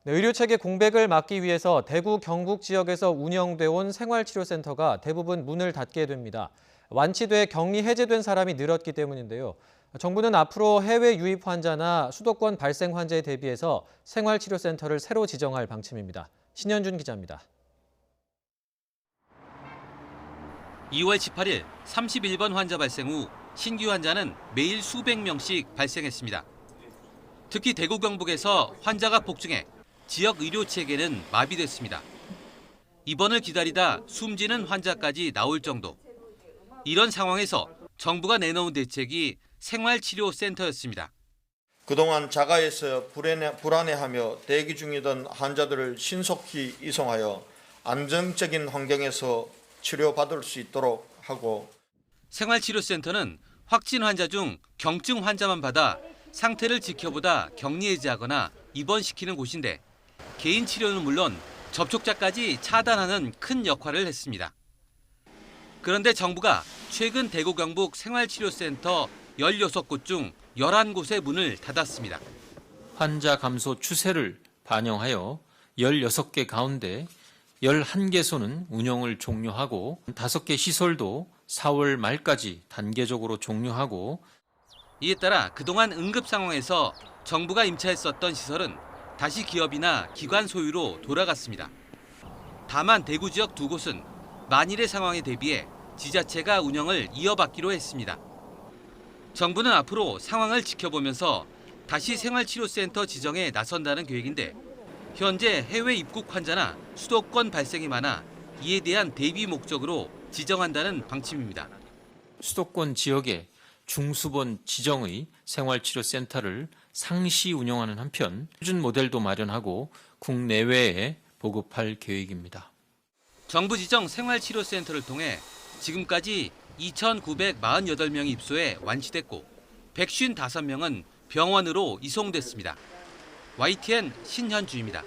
네, 의료체계 공백을 막기 위해서 대구 경북 지역에서 운영돼 온 생활치료센터가 대부분 문을 닫게 됩니다. 완치돼 격리 해제된 사람이 늘었기 때문인데요. 정부는 앞으로 해외 유입 환자나 수도권 발생 환자에 대비해서 생활치료센터를 새로 지정할 방침입니다. 신현준 기자입니다. 2월 18일 31번 환자 발생 후 신규 환자는 매일 수백 명씩 발생했습니다. 특히 대구 경북에서 환자가 폭증해 지역 의료 체계는 마비됐습니다. 입원을 기다리다 숨지는 환자까지 나올 정도. 이런 상황에서 정부가 내놓은 대책이 생활치료센터였습니다. 그동안 자가에서 불안해하며 대기 중이던 환자들을 신속히 이송하여 안정적인 환경에서 치료받을 수 있도록 하고, 생활치료센터는 확진 환자 중 경증 환자만 받아 상태를 지켜보다 격리 해제하거나 입원시키는 곳인데 개인 치료는 물론 접촉자까지 차단하는 큰 역할을 했습니다. 그런데 정부가 최근 대구 경북 생활치료센터 16곳 중 11곳의 문을 닫았습니다. 환자 감소 추세를 반영하여 16개 가운데 11개소는 운영을 종료하고 5개 시설도 4월 말까지 단계적으로 종료하고, 이에 따라 그동안 응급 상황에서 정부가 임차했었던 시설은 다시 기업이나 기관 소유로 돌아갔습니다. 다만 대구 지역 2곳은 만일의 상황에 대비해 지자체가 운영을 이어받기로 했습니다. 정부는 앞으로 상황을 지켜보면서 다시 생활치료센터 지정에 나선다는 계획인데, 현재 해외 입국 환자나 수도권 발생이 많아 이에 대한 대비 목적으로 지정한다는 방침입니다. 수도권 지역에 중수본 지정의 생활치료센터를 상시 운영하는 한편 표준 모델도 마련하고 국내외에 보급할 계획입니다. 정부 지정 생활치료센터를 통해 지금까지 2,948명이 입소해 완치됐고 155명은 병원으로 이송됐습니다. YTN 신현주입니다.